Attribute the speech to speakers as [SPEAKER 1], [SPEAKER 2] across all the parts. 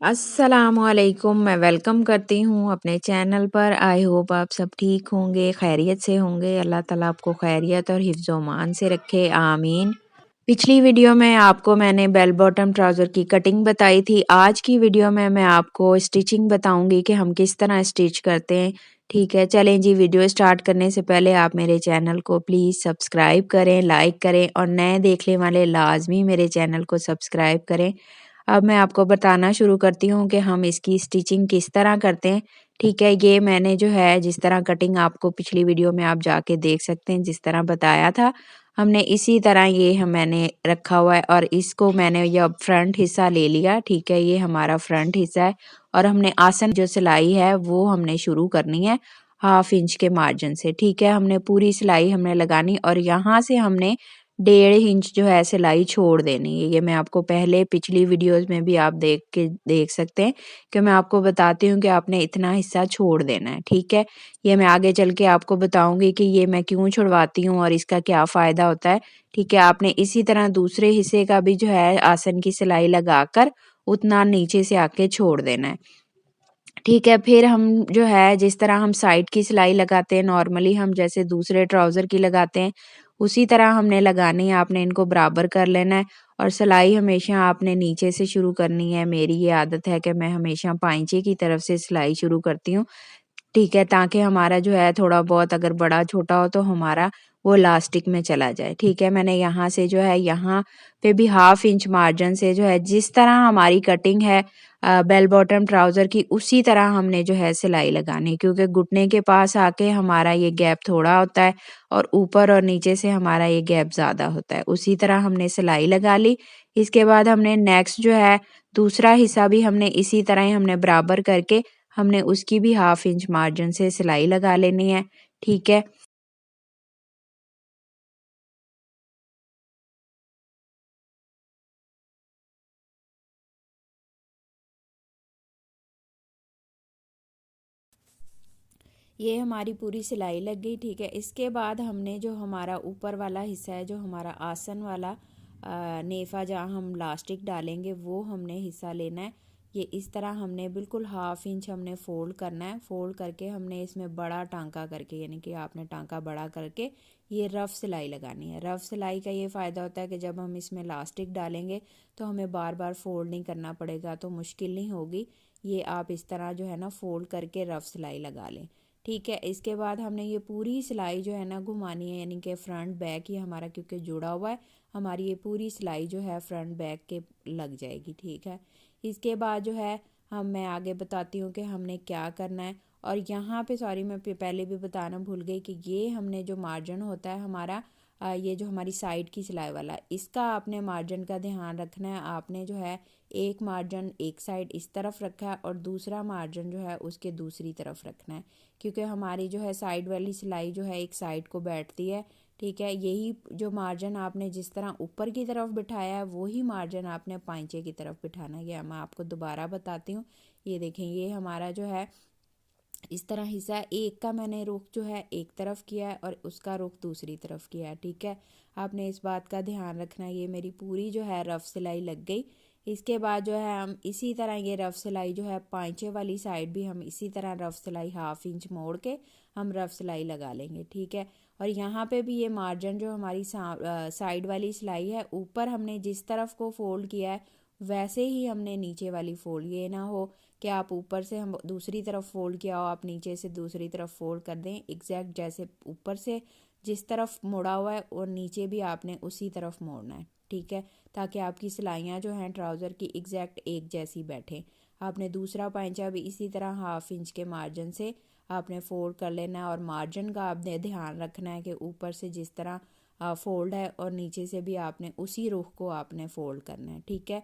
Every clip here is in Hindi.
[SPEAKER 1] अस्सलामुअलैकुम। मैं वेलकम करती हूँ अपने चैनल पर। आई होप आप सब ठीक होंगे, खैरियत से होंगे। अल्लाह ताला आपको खैरियत और हिफ्ज़-ओ-मान से रखे, आमीन। पिछली वीडियो में आपको मैंने बेल बॉटम ट्राउज़र की कटिंग बताई थी। आज की वीडियो में मैं आपको स्टिचिंग बताऊंगी कि हम किस तरह स्टिच करते हैं। ठीक है, चलें जी। वीडियो स्टार्ट करने से पहले आप मेरे चैनल को प्लीज़ सब्सक्राइब करें, लाइक करें और नए देखने वाले लाजमी मेरे चैनल को सब्सक्राइब करें। अब मैं आपको बताना शुरू करती हूँ कि हम इसकी स्टिचिंग किस तरह करते हैं। ठीक है, ये मैंने जो है जिस तरह कटिंग आपको पिछली वीडियो में आप जाके देख सकते हैं, जिस तरह बताया था हमने इसी तरह ये मैंने रखा हुआ है और इसको मैंने ये अब फ्रंट हिस्सा ले लिया। ठीक है, ये हमारा फ्रंट हिस्सा है और हमने आसन जो सिलाई है वो हमने शुरू करनी है 1/2 इंच के मार्जिन से। ठीक है, हमने पूरी सिलाई हमने लगानी और यहाँ से हमने 1.5 इंच जो है सिलाई छोड़ देनी है। ये मैं आपको पहले पिछली वीडियोस में भी आप देख सकते हैं कि मैं आपको बताती हूँ कि आपने इतना हिस्सा छोड़ देना है। ठीक है, ये मैं आगे चल के आपको बताऊंगी कि ये मैं क्यों छुड़वाती हूँ और इसका क्या फ़ायदा होता है। ठीक है, आपने इसी तरह दूसरे हिस्से का भी जो है आसन की सिलाई लगाकर उतना नीचे से आके छोड़ देना है। ठीक है, फिर हम जो है जिस तरह हम साइड की सिलाई लगाते हैं नॉर्मली हम जैसे दूसरे ट्राउज़र की लगाते हैं, उसी तरह हमने लगानी है। आपने इनको बराबर कर लेना है और सिलाई हमेशा आपने नीचे से शुरू करनी है। मेरी ये आदत है कि मैं हमेशा पाइंचे की तरफ से सिलाई शुरू करती हूँ। ठीक है, ताकि हमारा जो है थोड़ा बहुत अगर बड़ा छोटा हो तो हमारा वो इलास्टिक में चला जाए। ठीक है, मैंने यहाँ से जो है यहाँ पे भी 1/2 इंच मार्जिन से जो है जिस तरह हमारी कटिंग है बेल बॉटम ट्राउज़र की उसी तरह हमने जो है सिलाई लगानी है, क्योंकि घुटने के पास आके हमारा ये गैप थोड़ा होता है और ऊपर और नीचे से हमारा ये गैप ज़्यादा होता है। उसी तरह हमने सिलाई लगा ली। इसके बाद हमने नेक्स्ट जो है दूसरा हिस्सा भी हमने इसी तरह ही हमने बराबर करके हमने उसकी भी 1/2 इंच मार्जिन से सिलाई लगा लेनी है। ठीक है। ये हमारी पूरी सिलाई लग गई। ठीक है, इसके बाद हमने जो हमारा ऊपर वाला हिस्सा है, जो हमारा आसन वाला नेफा जहाँ हम लास्टिक डालेंगे वो हमने हिस्सा लेना है। ये इस तरह हमने बिल्कुल 1/2 इंच हमने फोल्ड करना है। फोल्ड करके हमने इसमें बड़ा टांका करके यानी कि आपने टांका बड़ा करके ये रफ सिलाई लगानी है। रफ सिलाई का ये फ़ायदा होता है कि जब हम इसमें लास्टिक डालेंगे तो हमें बार बार फोल्ड नहीं करना पड़ेगा, तो मुश्किल नहीं होगी। ये आप इस तरह जो है ना फोल्ड करके रफ सिलाई लगा लें। ठीक है, इसके बाद हमने ये पूरी सिलाई जो है ना घुमानी है, यानी कि फ्रंट बैक ये हमारा क्योंकि जुड़ा हुआ है, हमारी ये पूरी सिलाई जो है फ्रंट बैक के लग जाएगी। ठीक है, इसके बाद जो है मैं आगे बताती हूँ कि हमने क्या करना है। और यहाँ पे सॉरी मैं पहले भी बताना भूल गई कि ये हमने जो मार्जिन होता है हमारा ये जो हमारी साइड की सिलाई वाला, इसका आपने मार्जिन का ध्यान रखना है। आपने जो है एक मार्जिन एक साइड इस तरफ रखा है और दूसरा मार्जिन जो है उसके दूसरी तरफ रखना है, क्योंकि हमारी जो है साइड वाली सिलाई जो है एक साइड को बैठती है। ठीक है, यही जो मार्जिन आपने जिस तरह ऊपर की तरफ बिठाया है वही मार्जिन आपने पांचे की तरफ बिठाना है। ये मैं आपको दोबारा बताती हूँ। ये देखें, ये हमारा जो है इस तरह हिस्सा है। एक का मैंने रुख जो है एक तरफ किया है और उसका रुख दूसरी तरफ किया है। ठीक है, आपने इस बात का ध्यान रखना है। ये मेरी पूरी जो है रफ सिलाई लग गई। इसके बाद जो है हम इसी तरह ये रफ सिलाई जो है पांचे वाली साइड भी हम इसी तरह रफ सिलाई 1/2 इंच मोड़ के हम रफ सिलाई लगा लेंगे। ठीक है, और यहाँ पे भी ये मार्जिन जो हमारी साइड वाली सिलाई है ऊपर हमने जिस तरफ को फोल्ड किया है वैसे ही हमने नीचे वाली फोल्ड, ये ना हो कि आप ऊपर से हम दूसरी तरफ फोल्ड किया हो आप नीचे से दूसरी तरफ फोल्ड कर दें। एग्जैक्ट जैसे ऊपर से जिस तरफ मोड़ा हुआ है और नीचे भी आपने उसी तरफ मोड़ना है। ठीक है, ताकि आपकी सिलाइयाँ जो हैं ट्राउज़र की एग्जैक्ट एक जैसी बैठें। आपने दूसरा पांचा भी इसी तरह 1/2 इंच के मार्जिन से आपने फोल्ड कर लेना है और मार्जिन का आपने ध्यान रखना है कि ऊपर से जिस तरह फोल्ड है और नीचे से भी आपने उसी रुख को आपने फोल्ड करना है। ठीक है,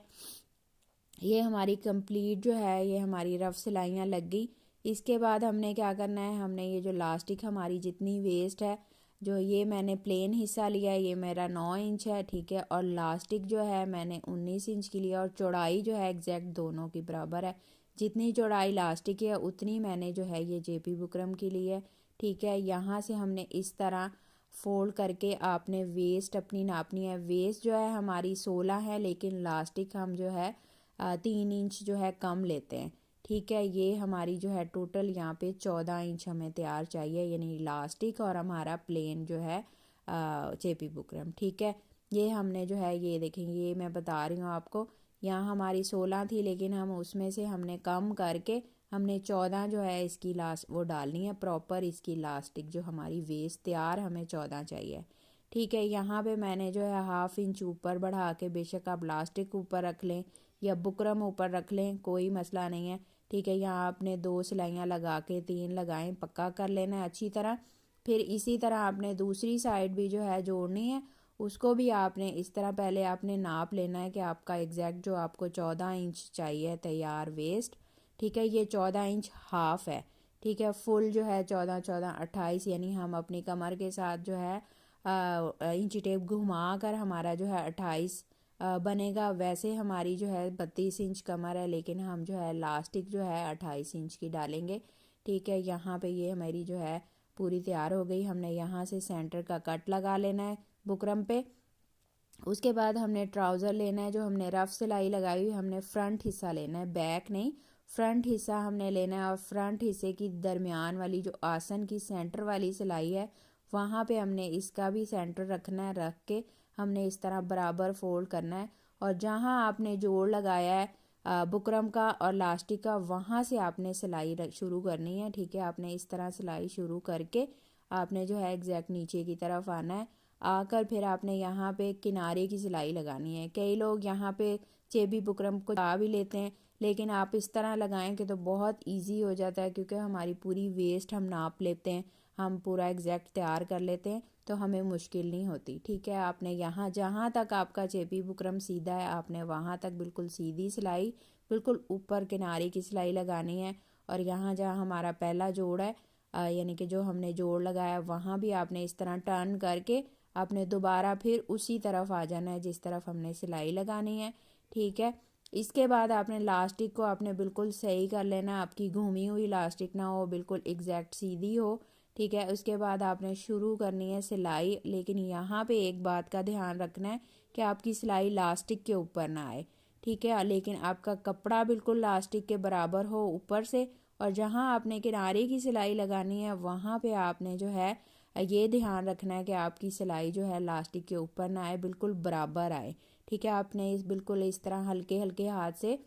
[SPEAKER 1] ये हमारी कंप्लीट जो है ये हमारी रफ सिलाइयाँ लग गई। इसके बाद हमने क्या करना है, हमने ये जो लास्टिक हमारी जितनी वेस्ट है, जो ये मैंने प्लेन हिस्सा लिया है ये मेरा 9 इंच है। ठीक है, और लास्टिक जो है मैंने 19 इंच की लिया और चौड़ाई जो है एग्जैक्ट दोनों की बराबर है। जितनी चौड़ाई लास्टिक है उतनी मैंने जो है ये जेपी बुकरम की ली है। ठीक है, यहाँ से हमने इस तरह फोल्ड करके आपने वेस्ट अपनी नापनी है। वेस्ट जो है हमारी 16 है लेकिन लास्टिक हम जो है 3 इंच जो है कम लेते हैं। ठीक है, ये हमारी जो है टोटल यहाँ पे 14 इंच हमें तैयार चाहिए, यानी इलास्टिक और हमारा प्लेन जो है चेपी बुकरम। ठीक है, ये हमने जो है ये देखेंगे, ये मैं बता रही हूँ आपको, यहाँ हमारी 16 थी लेकिन हम उसमें से हमने कम करके हमने 14 जो है इसकी लास्ट वो डालनी है प्रॉपर, इसकी इलास्टिक जो हमारी वेस्ट तैयार हमें 14 चाहिए। ठीक है, यहाँ पे मैंने जो है 1/2 इंच ऊपर बढ़ा के, बेशक आप इलास्टिक ऊपर रख लें या बुकरम ऊपर रख लें, कोई मसला नहीं है। ठीक है, यहाँ आपने 2 सिलाइयाँ लगा के 3 लगाएं, पक्का कर लेना है अच्छी तरह। फिर इसी तरह आपने दूसरी साइड भी जो है जोड़नी है, उसको भी आपने इस तरह पहले आपने नाप लेना है कि आपका एग्जैक्ट जो आपको 14 इंच चाहिए तैयार वेस्ट। ठीक है, ये 14 इंच हाफ है। ठीक है, फुल जो है 14 14 28, यानी हम अपनी कमर के साथ जो है इंची टेप घुमा कर हमारा जो है 28 बनेगा। वैसे हमारी जो है 32 इंच कमर है, लेकिन हम जो है इलास्टिक जो है 28 इंच की डालेंगे। ठीक है, यहाँ पे ये हमारी जो है पूरी तैयार हो गई। हमने यहाँ से सेंटर का कट लगा लेना है बुकरम पे। उसके बाद हमने ट्राउज़र लेना है, जो हमने रफ सिलाई लगाई हुई हमने फ्रंट हिस्सा लेना है, बैक नहीं, फ्रंट हिस्सा हमने लेना है। और फ्रंट हिस्से की दरमियान वाली जो आसन की सेंटर वाली सिलाई है, वहाँ पे हमने इसका भी सेंटर रखना है, रख के हमने इस तरह बराबर फोल्ड करना है। और जहाँ आपने जोड़ लगाया है बुकरम का और लास्टिक का, वहाँ से आपने सिलाई शुरू करनी है। ठीक है, आपने इस तरह सिलाई शुरू करके आपने जो है एग्जैक्ट नीचे की तरफ आना है। आकर फिर आपने यहाँ पे किनारे की सिलाई लगानी है। कई लोग यहाँ पे चेबी बुकरम को आ भी लेते हैं, लेकिन आप इस तरह लगाएंगे तो बहुत इजी हो जाता है, क्योंकि हमारी पूरी वेस्ट हम नाप लेते हैं, हम पूरा एग्जैक्ट तैयार कर लेते हैं, तो हमें मुश्किल नहीं होती। ठीक है, आपने यहाँ जहाँ तक आपका चेपी बुकरम सीधा है, आपने वहाँ तक बिल्कुल सीधी सिलाई, बिल्कुल ऊपर किनारे की सिलाई लगानी है। और यहाँ जहाँ हमारा पहला जोड़ है यानी कि जो हमने जोड़ लगाया, वहाँ भी आपने इस तरह टर्न करके आपने दोबारा फिर उसी तरफ आ जाना है जिस तरफ हमने सिलाई लगानी है। ठीक है, इसके बाद आपने लास्टिक को आपने बिल्कुल सही कर लेना, आपकी घूमी हुई लास्टिक ना हो, बिल्कुल एग्जैक्ट सीधी हो। ठीक है, उसके बाद आपने शुरू करनी है सिलाई, लेकिन यहाँ पे एक बात का ध्यान रखना है कि आपकी सिलाई लास्टिक के ऊपर ना आए। ठीक है, लेकिन आपका कपड़ा बिल्कुल लास्टिक के बराबर हो ऊपर से, और जहाँ आपने किनारे की सिलाई लगानी है वहाँ पे आपने जो है ये ध्यान रखना है कि आपकी सिलाई जो है लास्टिक के ऊपर ना आए, बिल्कुल बराबर आए। ठीक है, आपने इस बिल्कुल इस तरह हल्के हल्के हाथ से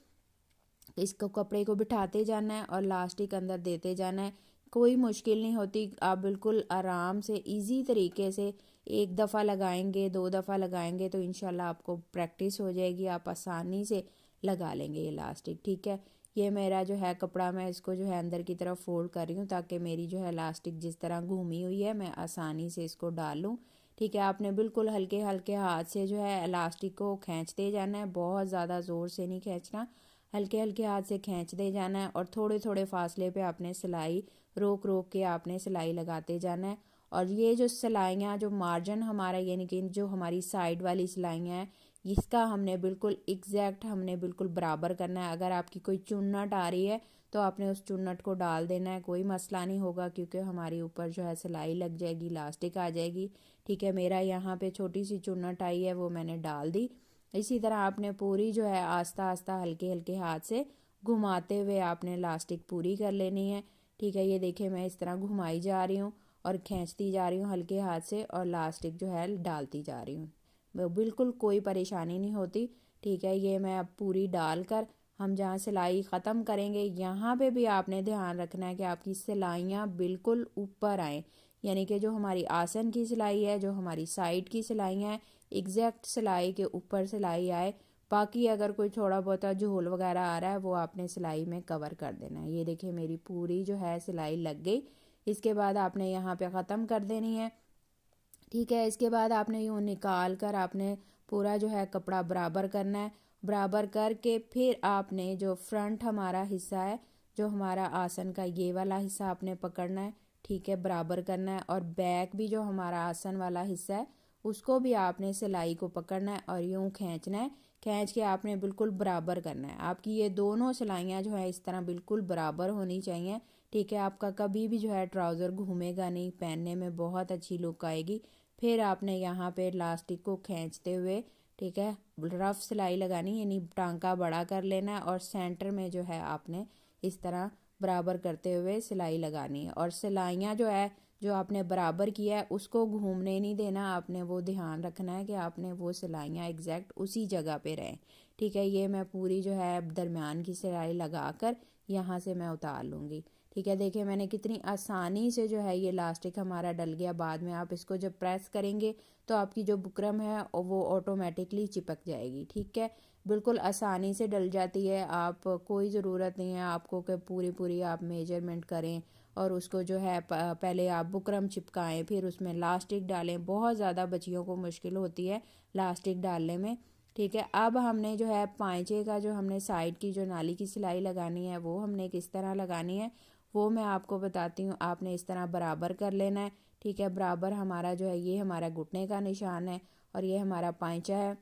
[SPEAKER 1] इसको कपड़े को बिठाते जाना है और लास्टिक अंदर देते जाना है। कोई मुश्किल नहीं होती, आप बिल्कुल आराम से इजी तरीके से एक दफ़ा लगाएंगे, 2 दफ़ा लगाएंगे तो इंशाल्लाह आपको प्रैक्टिस हो जाएगी, आप आसानी से लगा लेंगे ये इलास्टिक। ठीक है, ये मेरा जो है कपड़ा, मैं इसको जो है अंदर की तरफ फोल्ड कर रही हूँ ताकि मेरी जो है इलास्टिक जिस तरह घूमी हुई है मैं आसानी से इसको डाल लूँ। ठीक है, आपने बिल्कुल हल्के हल्के हाथ से जो है इलास्टिक को खींचते जाना है, बहुत ज़्यादा ज़ोर से नहीं खींचना, हल्के हल्के हाथ से खींचते जाना है। और थोड़े थोड़े फासले पे आपने सिलाई रोक रोक के आपने सिलाई लगाते जाना है। और ये जो सिलाइयाँ, जो मार्जिन हमारा यानी कि जो हमारी साइड वाली सिलाइयाँ हैं, इसका हमने बिल्कुल एग्जैक्ट हमने बिल्कुल बराबर करना है। अगर आपकी कोई चुन्नट आ रही है तो आपने उस चुन्नट को डाल देना है, कोई मसला नहीं होगा, क्योंकि हमारे ऊपर जो है सिलाई लग जाएगी, इलास्टिक आ जाएगी। ठीक है, मेरा यहाँ पे छोटी सी चुन्नट आई है, वो मैंने डाल दी। इसी तरह आपने पूरी जो है आस्ता आस्ता हल्के हल्के हाथ से घुमाते हुए आपने इलास्टिक पूरी कर लेनी है। ठीक है, ये देखिए मैं इस तरह घुमाई जा रही हूँ और खींचती जा रही हूँ हल्के हाथ से, और इलास्टिक जो है डालती जा रही हूँ, बिल्कुल कोई परेशानी नहीं होती। ठीक है, ये मैं अब पूरी डाल कर हम जहाँ सिलाई ख़त्म करेंगे, यहाँ पे भी आपने ध्यान रखना है कि आपकी सिलाइयाँ बिल्कुल ऊपर आएँ, यानी कि जो हमारी आसन की सिलाई है, जो हमारी साइड की सिलाइयाँ हैं, एग्जैक्ट सिलाई के ऊपर सिलाई आए। बाकी अगर कोई थोड़ा बहुत झोल वगैरह आ रहा है वो आपने सिलाई में कवर कर देना है। ये देखिए मेरी पूरी जो है सिलाई लग गई। इसके बाद आपने यहाँ पे ख़त्म कर देनी है। ठीक है, इसके बाद आपने यूँ निकाल कर आपने पूरा जो है कपड़ा बराबर करना है। बराबर करके फिर आपने जो फ्रंट हमारा हिस्सा है, जो हमारा आसन का ये वाला हिस्सा आपने पकड़ना है। ठीक है, बराबर करना है। और बैक भी जो हमारा आसन वाला हिस्सा है उसको भी आपने सिलाई को पकड़ना है और यूँ खींचना है। खींच के आपने बिल्कुल बराबर करना है। आपकी ये दोनों सिलाइयाँ जो है इस तरह बिल्कुल बराबर होनी चाहिए। ठीक है, आपका कभी भी जो है ट्राउज़र घूमेगा नहीं, पहनने में बहुत अच्छी लुक आएगी। फिर आपने यहाँ पे इलास्टिक को खींचते हुए ठीक है। रफ सिलाई लगानी, यानी टांका बड़ा कर लेना है और सेंटर में जो है आपने इस तरह बराबर करते हुए सिलाई लगानी है। और सिलाइयाँ जो है जो आपने बराबर किया है उसको घूमने नहीं देना, आपने वो ध्यान रखना है कि आपने वो सिलाइयाँ एग्जैक्ट उसी जगह पे रहें। ठीक है, ये मैं पूरी जो है दरमियान की सिलाई लगा कर यहाँ से मैं उतार लूँगी। ठीक है, देखिए मैंने कितनी आसानी से जो है ये इलास्टिक हमारा डल गया। बाद में आप इसको जब प्रेस करेंगे तो आपकी जो बुकरम है वो ऑटोमेटिकली चिपक जाएगी। ठीक है, बिल्कुल आसानी से डल जाती है। आप कोई ज़रूरत नहीं है आपको कि पूरी पूरी आप मेजरमेंट करें और उसको जो है पहले आप बुकरम चिपकाएं फिर उसमें लास्टिक डालें। बहुत ज़्यादा बच्चियों को मुश्किल होती है लास्टिक डालने में। ठीक है, अब हमने जो है पाँचे का जो हमने साइड की जो नाली की सिलाई लगानी है वो हमने किस तरह लगानी है वो मैं आपको बताती हूँ। आपने इस तरह बराबर कर लेना है। ठीक है, बराबर हमारा जो है ये हमारा घुटने का निशान है और ये हमारा पाँचा है।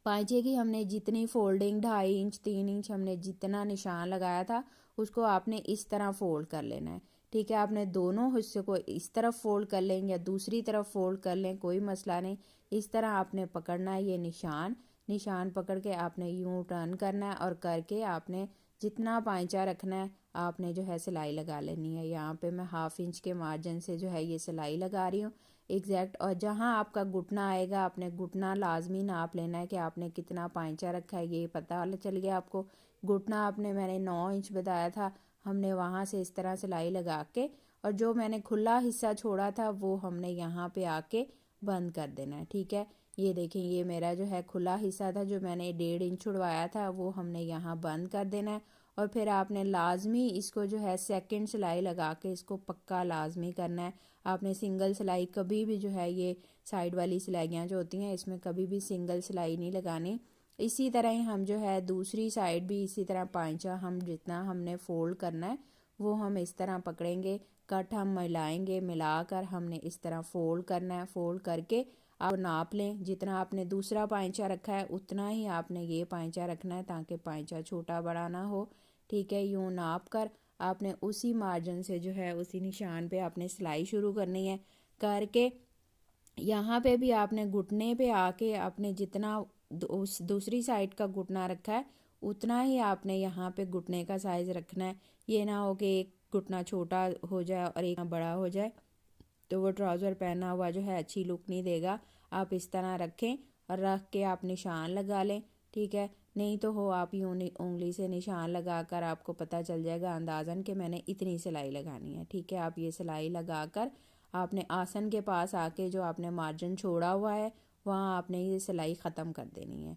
[SPEAKER 1] पाँचे की हमने जितनी फोल्डिंग 2.5 इंच 3 इंच हमने जितना निशान लगाया था उसको आपने इस तरह फोल्ड कर लेना है। ठीक है, आपने दोनों हिस्से को इस तरफ फोल्ड कर लें या दूसरी तरफ फोल्ड कर लें, कोई मसला नहीं। इस तरह आपने पकड़ना है ये निशान। निशान पकड़ के आपने यूं टर्न करना है और करके आपने जितना पाँचा रखना है आपने जो है सिलाई लगा लेनी है। यहाँ पे मैं 1/2 इंच के मार्जिन से जो है ये सिलाई लगा रही हूँ एग्जैक्ट। और जहाँ आपका घुटना आएगा आपने घुटना लाजमी नाप लेना है कि आपने कितना पाँचा रखा है, ये पता चल गया आपको। घुटना आपने मैंने 9 इंच बताया था, हमने वहाँ से इस तरह सिलाई लगा के और जो मैंने खुला हिस्सा छोड़ा था वो हमने यहाँ पे आके बंद कर देना है। ठीक है, ये देखें ये मेरा जो है खुला हिस्सा था जो मैंने 1.5 इंच छुड़वाया था वो हमने यहाँ बंद कर देना है। और फिर आपने लाजमी इसको जो है सेकंड सिलाई लगा के इसको पक्का लाजमी करना है। आपने सिंगल सिलाई कभी भी जो है ये साइड वाली सिलाइयाँ जो होती हैं इसमें कभी भी सिंगल सिलाई नहीं लगानी। इसी तरह ही हम जो है दूसरी साइड भी इसी तरह पाँचा हम जितना हमने फोल्ड करना है वो हम इस तरह पकड़ेंगे। कट हम मिलाएंगे, मिलाकर हमने इस तरह फोल्ड करना है। फोल्ड करके आप नाप लें, जितना आपने दूसरा पाँचा रखा है उतना ही आपने ये पाँचा रखना है ताकि पाँचा छोटा बड़ा ना हो। ठीक है, यूँ नाप कर आपने उसी मार्जिन से जो है उसी निशान पे आपने सिलाई शुरू करनी है। करके यहाँ पे भी आपने घुटने पे आके आपने जितना उस दूसरी साइड का घुटना रखा है उतना ही आपने यहाँ पे घुटने का साइज़ रखना है। ये ना हो कि एक घुटना छोटा हो जाए और एक बड़ा हो जाए तो वो ट्राउज़र पहना हुआ जो है अच्छी लुक नहीं देगा। आप इस तरह रखें और रख के आप निशान लगा लें। ठीक है, नहीं तो हो आप यूँ उंगली से निशान लगा कर आपको पता चल जाएगा अंदाज़न कि मैंने इतनी सिलाई लगानी है। ठीक है, आप ये सिलाई लगा कर आपने आसन के पास आके जो आपने मार्जिन छोड़ा हुआ है वहाँ आपने ये सिलाई ख़त्म कर देनी है।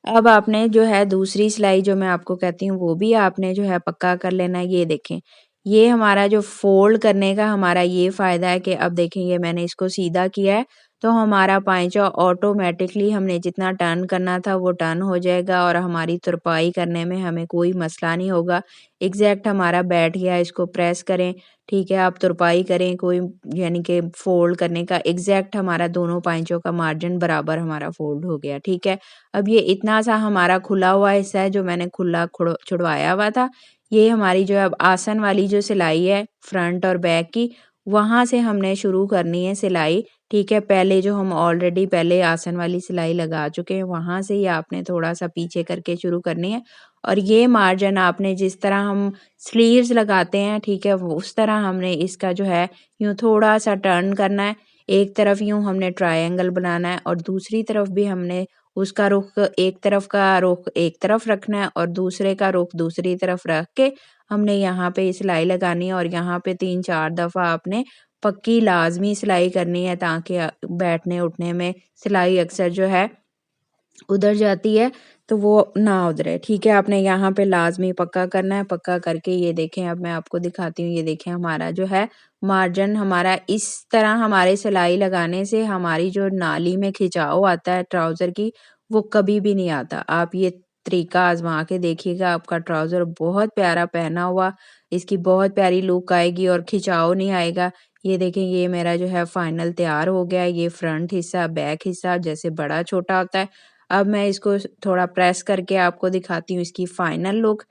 [SPEAKER 1] अब आपने जो है दूसरी सिलाई जो मैं आपको कहती हूँ वो भी आपने जो है पक्का कर लेना है। ये देखें ये हमारा जो फोल्ड करने का हमारा ये फ़ायदा है कि अब देखें ये मैंने इसको सीधा किया है तो हमारा पाँचा ऑटोमेटिकली हमने जितना टर्न करना था वो टर्न हो जाएगा और हमारी तुरपाई करने में हमें कोई मसला नहीं होगा। एग्जैक्ट हमारा बैठ गया, इसको प्रेस करें। ठीक है, आप तुरपाई करें कोई यानी कि फोल्ड करने का एग्जैक्ट हमारा दोनों पाँचों का मार्जिन बराबर हमारा फोल्ड हो गया। ठीक है, अब ये इतना सा हमारा खुला हुआ हिस्सा है जो मैंने खुला छुड़वाया हुआ था। ये हमारी जो अब आसन वाली जो सिलाई है फ्रंट और बैक की वहाँ से हमने शुरू करनी है सिलाई। ठीक है, पहले जो हम ऑलरेडी पहले आसन वाली सिलाई लगा चुके हैं वहाँ से ही आपने थोड़ा सा पीछे करके शुरू करनी है। और ये मार्जिन आपने जिस तरह हम स्लीव्स लगाते हैं ठीक है वो उस तरह हमने इसका जो है यूँ थोड़ा सा टर्न करना है। एक तरफ यूँ हमने ट्रायंगल बनाना है और दूसरी तरफ भी हमने उसका रुख एक तरफ का रुख एक तरफ रखना है और दूसरे का रुख दूसरी तरफ रख के हमने यहाँ पे सिलाई लगानी है। और यहाँ पे 3-4 दफ़ा आपने पक्की लाजमी सिलाई करनी है ताकि बैठने उठने में सिलाई अक्सर जो है उधर जाती है तो वो ना उधरे। ठीक है, आपने यहाँ पे लाजमी पक्का करना है। पक्का करके ये देखें अब मैं आपको दिखाती हूँ। ये देखें हमारा जो है मार्जिन हमारा इस तरह हमारे सिलाई लगाने से हमारी जो नाली में खिंचाव आता है ट्राउज़र की वो कभी भी नहीं आता। आप ये तरीका आजमा के देखिएगा, आपका ट्राउज़र बहुत प्यारा पहना हुआ इसकी बहुत प्यारी लुक आएगी और खिंचाव नहीं आएगा। ये देखें ये मेरा जो है फाइनल तैयार हो गया है। ये फ्रंट हिस्सा बैक हिस्सा जैसे बड़ा छोटा होता है। अब मैं इसको थोड़ा प्रेस करके आपको दिखाती हूँ इसकी फाइनल लुक।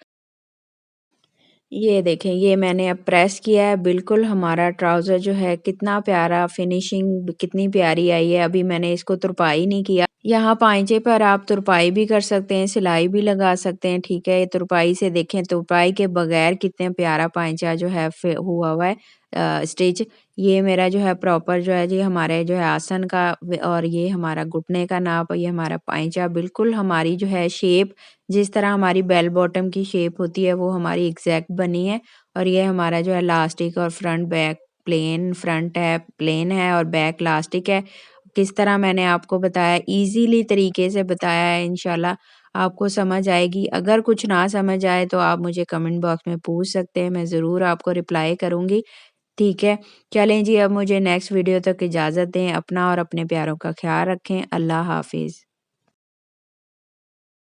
[SPEAKER 1] ये देखें, ये मैंने अब प्रेस किया है, बिल्कुल हमारा ट्राउज़र जो है कितना प्यारा, फिनिशिंग कितनी प्यारी आई है। अभी मैंने इसको तुरपाई नहीं किया। यहाँ पाइंचे पर आप तुरपाई भी कर सकते हैं, सिलाई भी लगा सकते हैं, ठीक है। ये तुरपाई से देखें, तुरपाई के बगैर कितने प्यारा पाइंचा जो है हुआ हुआ है स्टिच। ये मेरा जो है प्रॉपर जो है जी हमारे जो है आसन का और ये हमारा घुटने का नाप, ये हमारा पाइंचा बिल्कुल हमारी जो है शेप, जिस तरह हमारी बेल बॉटम की शेप होती है वो हमारी एग्जैक्ट बनी है। और ये हमारा जो है लास्टिक और फ्रंट बैक प्लेन, फ्रंट है प्लेन है और बैक लास्टिक है। किस तरह मैंने आपको बताया, इजीली तरीके से बताया है, इंशाल्लाह आपको समझ आएगी। अगर कुछ ना समझ आए तो आप मुझे कमेंट बॉक्स में पूछ सकते हैं, मैं ज़रूर आपको रिप्लाई करूँगी, ठीक है। चलें जी, अब मुझे नेक्स्ट वीडियो तक इजाज़त दें। अपना और अपने प्यारों का ख्याल रखें। अल्लाह हाफिज़।